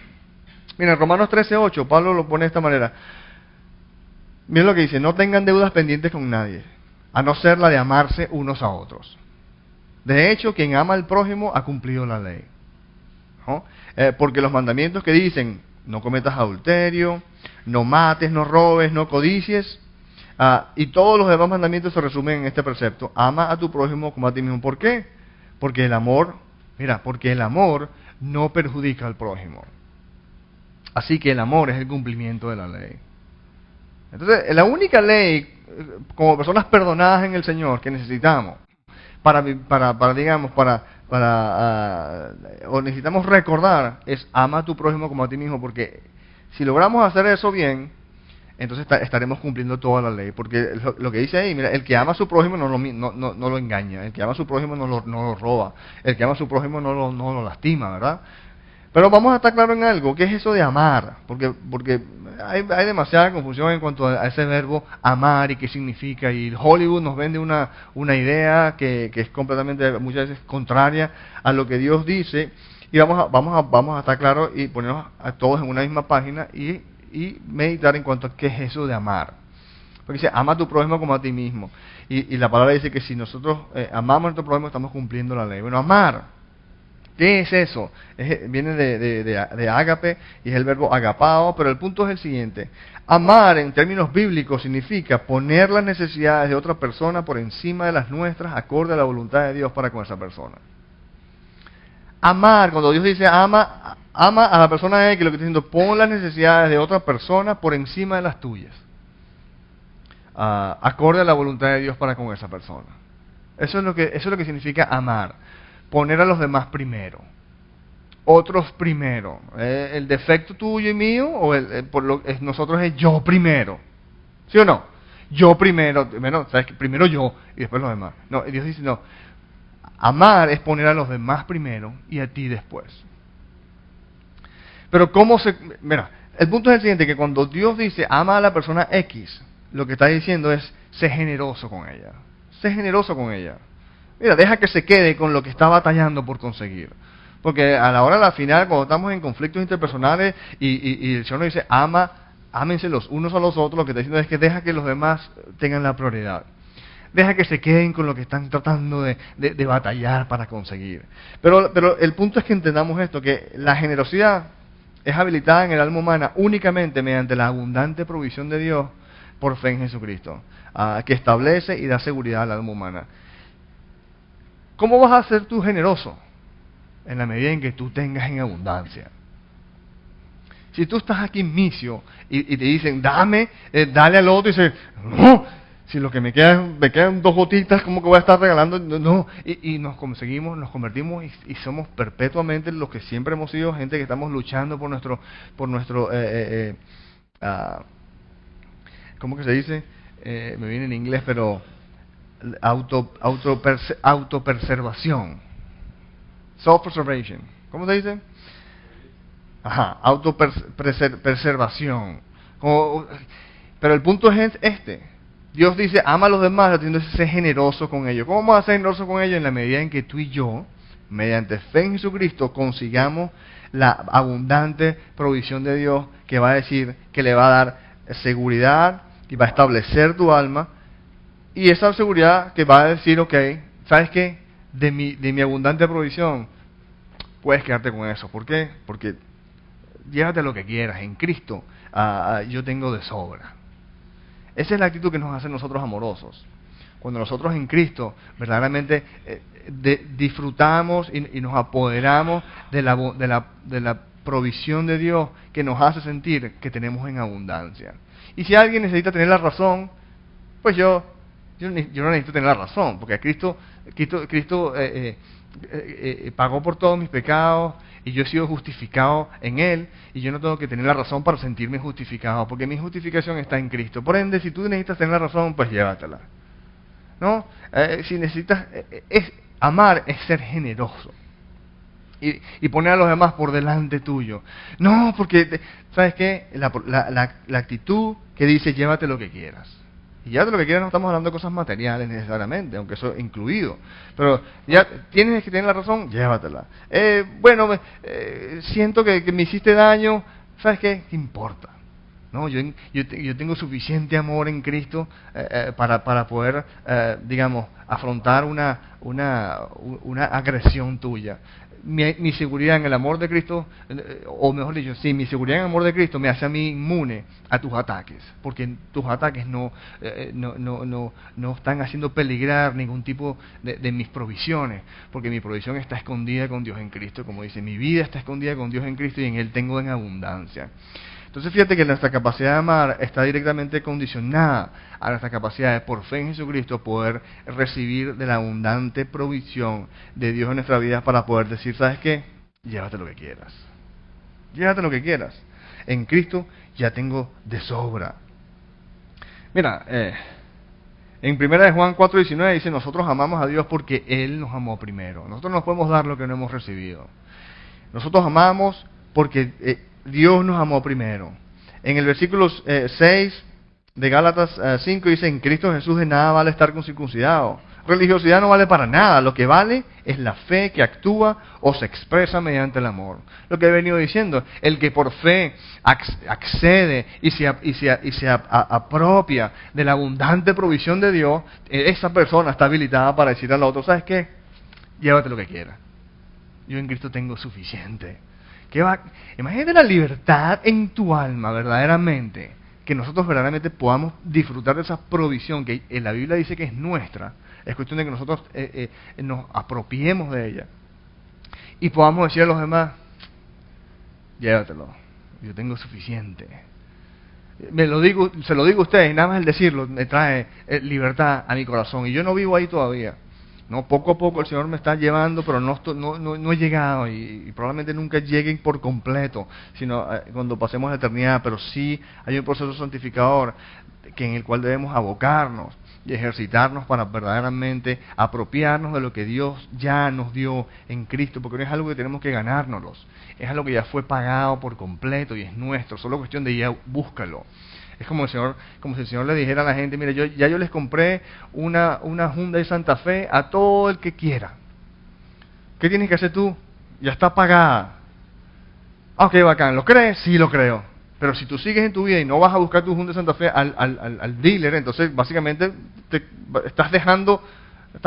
Mira, en Romanos 13:8, Pablo lo pone de esta manera. Miren lo que dice, no tengan deudas pendientes con nadie, a no ser la de amarse unos a otros. De hecho, quien ama al prójimo ha cumplido la ley. ¿No? Porque los mandamientos que dicen, no cometas adulterio, no mates, no robes, no codicies, y todos los demás mandamientos se resumen en este precepto, ama a tu prójimo como a ti mismo. ¿Por qué? Porque el amor no perjudica al prójimo. Así que el amor es el cumplimiento de la ley. Entonces, la única ley, como personas perdonadas en el Señor, que necesitamos, o necesitamos recordar, es ama a tu prójimo como a ti mismo, porque si logramos hacer eso bien, entonces estaremos cumpliendo toda la ley. Porque lo que dice ahí, mira, el que ama a su prójimo no lo engaña, el que ama a su prójimo no lo roba, el que ama a su prójimo no lo lastima, ¿verdad? Pero vamos a estar claros en algo, ¿qué es eso de amar? Porque hay demasiada confusión en cuanto a ese verbo amar y qué significa. Y Hollywood nos vende una idea que es completamente, muchas veces, contraria a lo que Dios dice. Y vamos a estar claros y ponernos a todos en una misma página y meditar en cuanto a qué es eso de amar. Porque dice, ama a tu prójimo como a ti mismo. Y la palabra dice que si nosotros amamos a nuestro prójimo, estamos cumpliendo la ley. Bueno, amar, ¿qué es eso? Viene de ágape y es el verbo agapao, pero el punto es el siguiente. Amar en términos bíblicos significa poner las necesidades de otra persona por encima de las nuestras, acorde a la voluntad de Dios para con esa persona. Amar, cuando Dios dice ama a la persona X, lo que está diciendo, pon las necesidades de otra persona por encima de las tuyas, acorde a la voluntad de Dios para con esa persona. Eso es lo que significa amar. Poner a los demás primero, otros primero. El defecto tuyo y mío, o nosotros es yo primero. ¿Sí o no? Yo primero, ¿sabes? Primero yo y después los demás. No, Dios dice no. Amar es poner a los demás primero y a ti después. Pero mira, el punto es el siguiente, que cuando Dios dice ama a la persona X, lo que está diciendo es sé generoso con ella. Sé generoso con ella. Mira, deja que se quede con lo que está batallando por conseguir. Porque a la hora de la final, cuando estamos en conflictos interpersonales y el Señor nos dice, ámense los unos a los otros, lo que está diciendo es que deja que los demás tengan la prioridad. Deja que se queden con lo que están tratando de batallar para conseguir. Pero el punto es que entendamos esto, que la generosidad es habilitada en el alma humana únicamente mediante la abundante provisión de Dios por fe en Jesucristo, que establece y da seguridad al alma humana. ¿Cómo vas a ser tú generoso? En la medida en que tú tengas en abundancia. Si tú estás aquí en misio y te dicen, dale al otro, y dices, no, si lo que me quedan 2 gotitas, ¿cómo que voy a estar regalando? No, y nos convertimos y somos perpetuamente los que siempre hemos sido, gente que estamos luchando por nuestro ¿cómo que se dice? Me viene en inglés, pero autopreservación. Self-preservation. ¿Cómo se dice? Ajá, autopreservación. Pero el punto es este. Dios dice, ama a los demás, entonces sé generoso con ellos. ¿Cómo vamos a ser generosos con ellos? En la medida en que tú y yo, mediante fe en Jesucristo, consigamos la abundante provisión de Dios, que va a decir, que le va a dar seguridad y va a establecer tu alma. Y esa seguridad que va a decir, ok, ¿sabes qué? De mi abundante provisión, puedes quedarte con eso. ¿Por qué? Porque llévate lo que quieras. En Cristo yo tengo de sobra. Esa es la actitud que nos hace nosotros amorosos. Cuando nosotros en Cristo verdaderamente disfrutamos y nos apoderamos de la provisión de Dios que nos hace sentir que tenemos en abundancia. Y si alguien necesita tener la razón, pues yo no necesito tener la razón, porque Cristo pagó por todos mis pecados y yo he sido justificado en Él, y yo no tengo que tener la razón para sentirme justificado, porque mi justificación está en Cristo. Por ende, si tú necesitas tener la razón, pues llévatela, ¿no? Si necesitas, amar es ser generoso y poner a los demás por delante tuyo. No, porque, ¿sabes qué? La actitud que dice llévate lo que quieras. Y llévate lo que quieras, no estamos hablando de cosas materiales necesariamente, aunque eso es incluido. Pero ya tienes que tener la razón, llévatela. Siento que me hiciste daño, ¿sabes qué? ¿Qué importa? No, yo tengo suficiente amor en Cristo para poder, afrontar una agresión tuya. Mi seguridad en el amor de Cristo, o mejor dicho, sí, mi seguridad en el amor de Cristo me hace a mí inmune a tus ataques, porque tus ataques no están haciendo peligrar ningún tipo de mis provisiones, porque mi provisión está escondida con Dios en Cristo, como dice, mi vida está escondida con Dios en Cristo y en Él tengo en abundancia. Entonces fíjate que nuestra capacidad de amar está directamente condicionada a nuestra capacidad de, por fe en Jesucristo, poder recibir de la abundante provisión de Dios en nuestra vida para poder decir, ¿sabes qué? Llévate lo que quieras. Llévate lo que quieras. En Cristo ya tengo de sobra. Mira, en 1 Juan 4:19 dice, nosotros amamos a Dios porque Él nos amó primero. Nosotros no podemos dar lo que no hemos recibido. Nosotros amamos porque Dios nos amó primero. En el versículo 6 de Gálatas 5 dice, en Cristo Jesús de nada vale estar circuncidado. Religiosidad no vale para nada. Lo que vale es la fe que actúa o se expresa mediante el amor. Lo que he venido diciendo, el que por fe accede y se apropia de la abundante provisión de Dios, esa persona está habilitada para decir al otro, ¿sabes qué? Llévate lo que quieras. Yo en Cristo tengo suficiente. Imagínate la libertad en tu alma, verdaderamente, que nosotros verdaderamente podamos disfrutar de esa provisión que en la Biblia dice que es nuestra. Es cuestión de que nosotros nos apropiemos de ella y podamos decir a los demás, llévatelo, yo tengo suficiente. Se lo digo a ustedes, y nada más el decirlo me trae libertad a mi corazón, y yo no vivo ahí todavía. No, poco a poco el Señor me está llevando, pero no he llegado y probablemente nunca llegue por completo, sino cuando pasemos la eternidad. Pero sí hay un proceso santificador en el cual debemos abocarnos y ejercitarnos para verdaderamente apropiarnos de lo que Dios ya nos dio en Cristo, porque no es algo que tenemos que ganárnoslos, es algo que ya fue pagado por completo y es nuestro, solo cuestión de ya búscalo. Es como si el Señor le dijera a la gente, mire, yo les compré una Hyundai Santa Fe a todo el que quiera. ¿Qué tienes que hacer tú? Ya está pagada. Ok, bacán, ¿lo crees? Sí, lo creo. Pero si tú sigues en tu vida y no vas a buscar tu Hyundai Santa Fe al dealer, entonces básicamente estás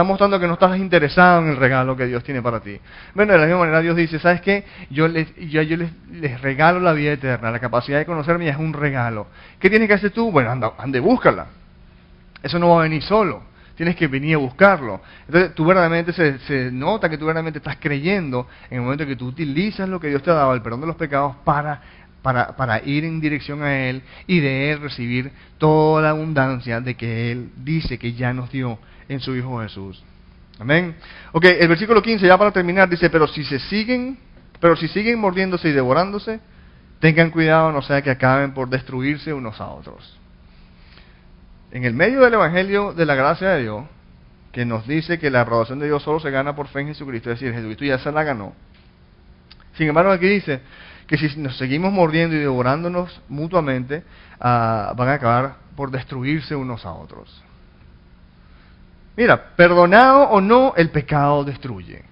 mostrando que no estás interesado en el regalo que Dios tiene para ti. Bueno, de la misma manera Dios dice, ¿sabes qué? Yo les regalo la vida eterna, la capacidad de conocerme ya es un regalo. ¿Qué tienes que hacer tú? Bueno, anda y búscala. Eso no va a venir solo, tienes que venir a buscarlo. Entonces tú verdaderamente se nota que tú verdaderamente estás creyendo en el momento que tú utilizas lo que Dios te ha dado, el perdón de los pecados, para ir en dirección a Él y de Él recibir toda la abundancia de que Él dice que ya nos dio en su Hijo Jesús. Amén. Ok, el versículo 15, ya para terminar, dice, pero si siguen mordiéndose y devorándose, tengan cuidado, no sea que acaben por destruirse unos a otros. En el medio del Evangelio de la gracia de Dios, que nos dice que la aprobación de Dios solo se gana por fe en Jesucristo, es decir, Jesucristo ya se la ganó. Sin embargo, aquí dice que si nos seguimos mordiendo y devorándonos mutuamente, van a acabar por destruirse unos a otros. Mira, perdonado o no, el pecado destruye.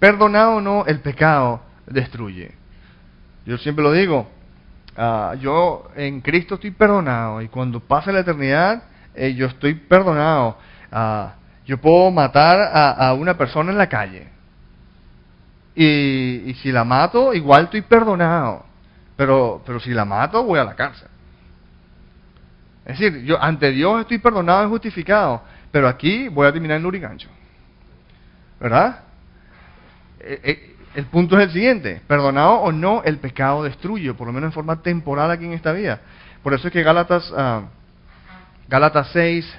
Perdonado o no, el pecado destruye. Yo siempre lo digo, yo en Cristo estoy perdonado y cuando pase la eternidad, yo estoy perdonado. Yo puedo matar a una persona en la calle. Y si la mato, igual estoy perdonado. Pero si la mato, voy a la cárcel. Es decir, yo ante Dios estoy perdonado y justificado. Pero aquí voy a terminar en lurigancho. ¿verdad? El punto es el siguiente: perdonado o no, el pecado destruye, por lo menos en forma temporal aquí en esta vida. Por eso es que Gálatas 6,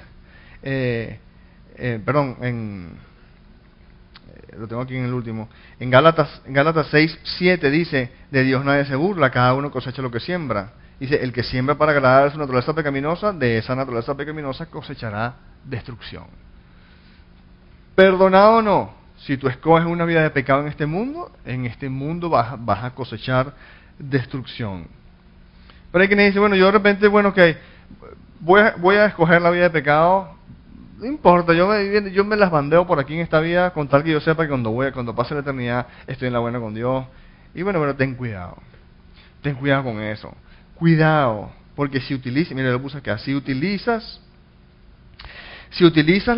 lo tengo aquí en el último, en Gálatas 6:7 dice: de Dios nadie se burla, cada uno cosecha lo que siembra. Dice: el que siembra para agradar a su naturaleza pecaminosa, de esa naturaleza pecaminosa cosechará destrucción. Perdonado o no, si tú escoges una vida de pecado en este mundo vas a cosechar destrucción. Pero hay quien dice: bueno, yo de repente, bueno, que voy a escoger la vida de pecado, no importa, yo me las bandeo por aquí en esta vida, con tal que yo sepa que cuando pase la eternidad estoy en la buena con Dios. Y bueno, pero ten cuidado con eso. Cuidado, porque si utilizas, mira, lo puse acá, si utilizas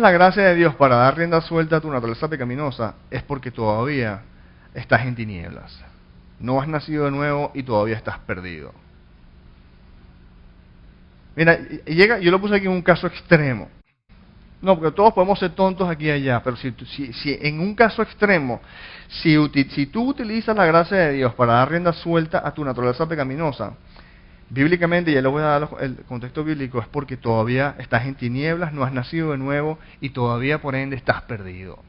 la gracia de Dios para dar rienda suelta a tu naturaleza pecaminosa, es porque todavía estás en tinieblas. No has nacido de nuevo y todavía estás perdido. Mira, yo lo puse aquí en un caso extremo. No, porque todos podemos ser tontos aquí y allá, pero si en un caso extremo, si tú utilizas la gracia de Dios para dar rienda suelta a tu naturaleza pecaminosa, bíblicamente, ya les voy a dar el contexto bíblico, es porque todavía estás en tinieblas, no has nacido de nuevo y todavía por ende estás perdido.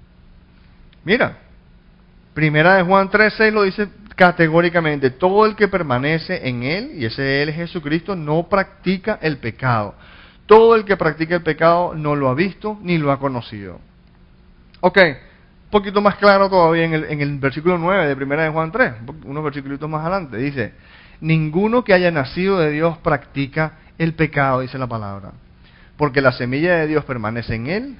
Mira, Primera de Juan 3:6 lo dice categóricamente: todo el que permanece en Él, y ese Él es Jesucristo, no practica el pecado. Todo el que practica el pecado no lo ha visto ni lo ha conocido. Ok, un poquito más claro todavía en el versículo 9 de Primera de Juan 3, unos versículos más adelante, dice: ninguno que haya nacido de Dios practica el pecado, dice la palabra, porque la semilla de Dios permanece en él.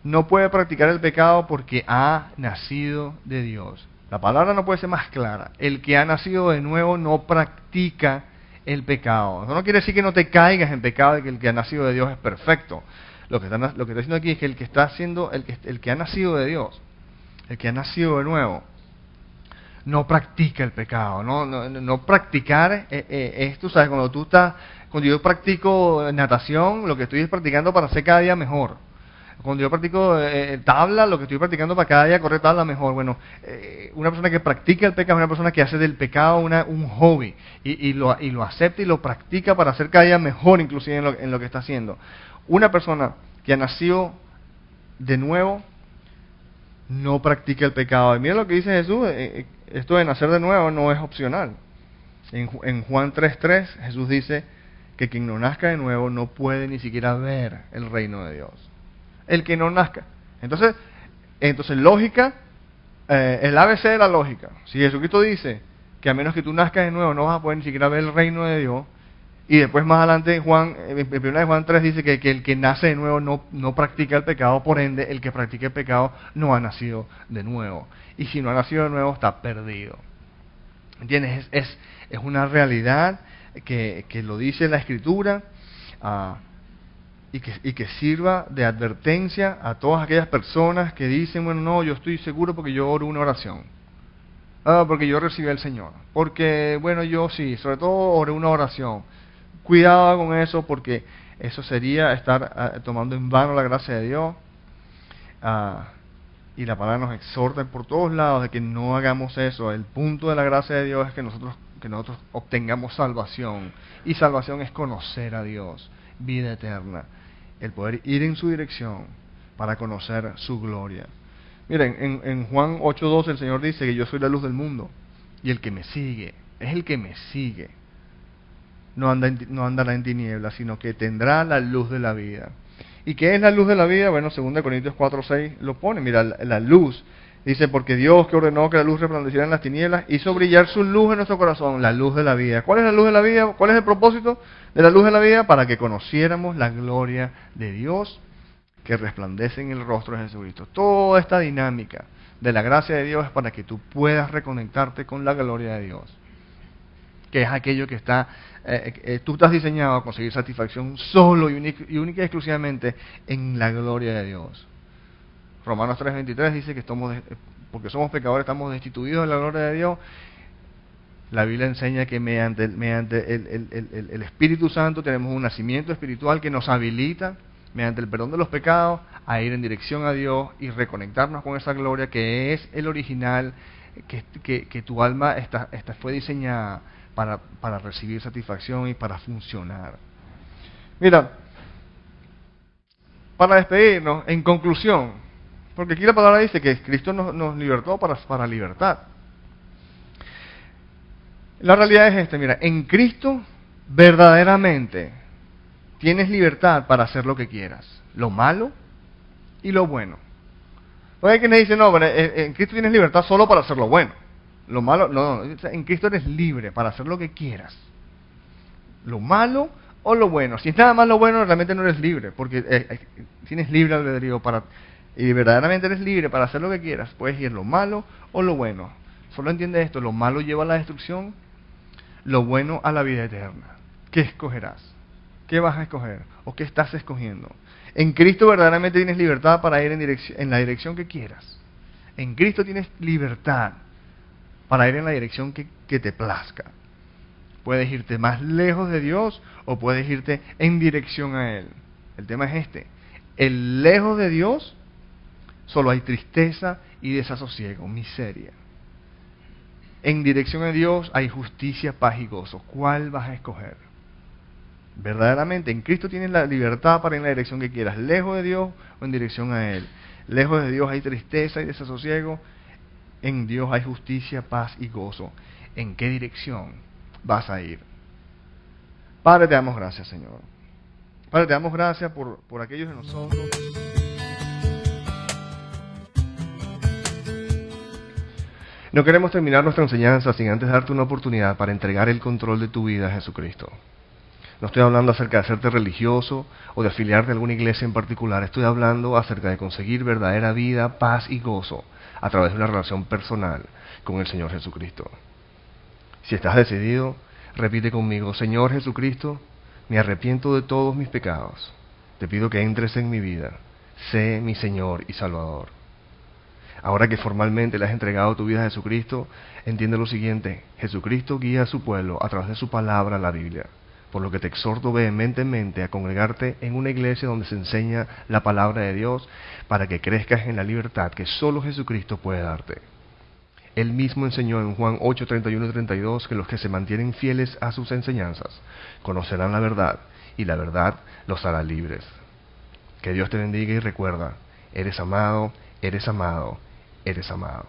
No puede practicar el pecado porque ha nacido de Dios. La palabra no puede ser más clara: el que ha nacido de nuevo no practica el pecado. Eso no quiere decir que no te caigas en pecado y que el que ha nacido de Dios es perfecto. Lo que está diciendo aquí es que el que ha nacido de Dios, el que ha nacido de nuevo, no practica el pecado. No practicar esto, ¿sabes? Cuando yo practico natación, lo que estoy es practicando para ser cada día mejor. Cuando yo practico tabla, lo que estoy practicando para cada día correr tabla mejor. Bueno, una persona que practica el pecado es una persona que hace del pecado un hobby y lo acepta y lo practica para hacer cada día mejor, inclusive en lo que está haciendo. Una persona que ha nacido de nuevo no practica el pecado. Y mira lo que dice Jesús: esto de nacer de nuevo no es opcional. En Juan 3:3 Jesús dice que quien no nazca de nuevo no puede ni siquiera ver el reino de Dios. El que no nazca. Entonces lógica, el ABC de la lógica. Si Jesucristo dice que a menos que tú nazcas de nuevo no vas a poder ni siquiera ver el reino de Dios, y después más adelante en 1 Juan 3 dice que el que nace de nuevo no practica el pecado, por ende el que practica el pecado no ha nacido de nuevo. Y si no ha nacido de nuevo está perdido. ¿Entiendes? Es una realidad que lo dice la Escritura. Y que sirva de advertencia a todas aquellas personas que dicen: bueno, no, yo estoy seguro porque yo oro una oración, porque yo recibí al Señor, porque, bueno, yo sí, sobre todo oré una oración. Cuidado con eso, porque eso sería estar tomando en vano la gracia de Dios. Y la palabra nos exhorta por todos lados de que no hagamos eso. El punto de la gracia de Dios es que nosotros obtengamos salvación, y salvación es conocer a Dios, vida eterna, el poder ir en su dirección para conocer su gloria. Miren, en Juan 8:12 el Señor dice que yo soy la luz del mundo, y el que me sigue, es el que me sigue, no andará en tinieblas, sino que tendrá la luz de la vida. ¿Y qué es la luz de la vida? Bueno, 2 Corintios 4:6 lo pone. Mira, la luz, dice: porque Dios, que ordenó que la luz resplandeciera en las tinieblas, hizo brillar su luz en nuestro corazón, la luz de la vida. ¿Cuál es la luz de la vida? ¿Cuál es el propósito de la luz de la vida? Para que conociéramos la gloria de Dios que resplandece en el rostro de Jesucristo. Toda esta dinámica de la gracia de Dios es para que tú puedas reconectarte con la gloria de Dios, que es aquello que tú estás diseñado a conseguir satisfacción solo y única y exclusivamente en la gloria de Dios. Romanos 3:23 dice que porque somos pecadores estamos destituidos de la gloria de Dios. La Biblia enseña que mediante el Espíritu Santo tenemos un nacimiento espiritual que nos habilita, mediante el perdón de los pecados, a ir en dirección a Dios y reconectarnos con esa gloria que es el original, que tu alma fue diseñada para recibir satisfacción y para funcionar. Mira, para despedirnos, en conclusión, porque aquí la palabra dice que Cristo nos libertó para libertad. La realidad es esta, mira, en Cristo verdaderamente tienes libertad para hacer lo que quieras, lo malo y lo bueno. Porque hay quienes dicen, no, pero en Cristo tienes libertad solo para hacer lo bueno. Lo malo, no, en Cristo eres libre para hacer lo que quieras. Lo malo o lo bueno. Si es nada más lo bueno, realmente no eres libre, porque tienes libre albedrío y verdaderamente eres libre para hacer lo que quieras. Puedes ir lo malo o lo bueno. Solo entiende esto, lo malo lleva a la destrucción, lo bueno a la vida eterna. ¿Qué escogerás? ¿Qué vas a escoger? ¿O qué estás escogiendo? En Cristo verdaderamente tienes libertad para ir en la dirección que quieras. En Cristo tienes libertad para ir en la dirección que te plazca. Puedes irte más lejos de Dios o puedes irte en dirección a Él. El tema es este. El lejos de Dios solo hay tristeza y desasosiego, miseria. En dirección a Dios hay justicia, paz y gozo. ¿Cuál vas a escoger? Verdaderamente, en Cristo tienes la libertad para ir en la dirección que quieras, lejos de Dios o en dirección a Él. Lejos de Dios hay tristeza y desasosiego, en Dios hay justicia, paz y gozo. ¿En qué dirección vas a ir? Padre, te damos gracias, Señor. Padre, te damos gracias por aquellos de nosotros. No queremos terminar nuestra enseñanza sin antes darte una oportunidad para entregar el control de tu vida a Jesucristo. No estoy hablando acerca de hacerte religioso o de afiliarte a alguna iglesia en particular. Estoy hablando acerca de conseguir verdadera vida, paz y gozo a través de una relación personal con el Señor Jesucristo. Si estás decidido, repite conmigo: Señor Jesucristo, me arrepiento de todos mis pecados. Te pido que entres en mi vida. Sé mi Señor y Salvador. Ahora que formalmente le has entregado tu vida a Jesucristo, entiende lo siguiente: Jesucristo guía a su pueblo a través de su palabra, la Biblia. Por lo que te exhorto vehementemente a congregarte en una iglesia donde se enseña la palabra de Dios para que crezcas en la libertad que solo Jesucristo puede darte. Él mismo enseñó en Juan 8, 31 y 32 que los que se mantienen fieles a sus enseñanzas conocerán la verdad y la verdad los hará libres. Que Dios te bendiga y recuerda, eres amado, eres amado, eres amado.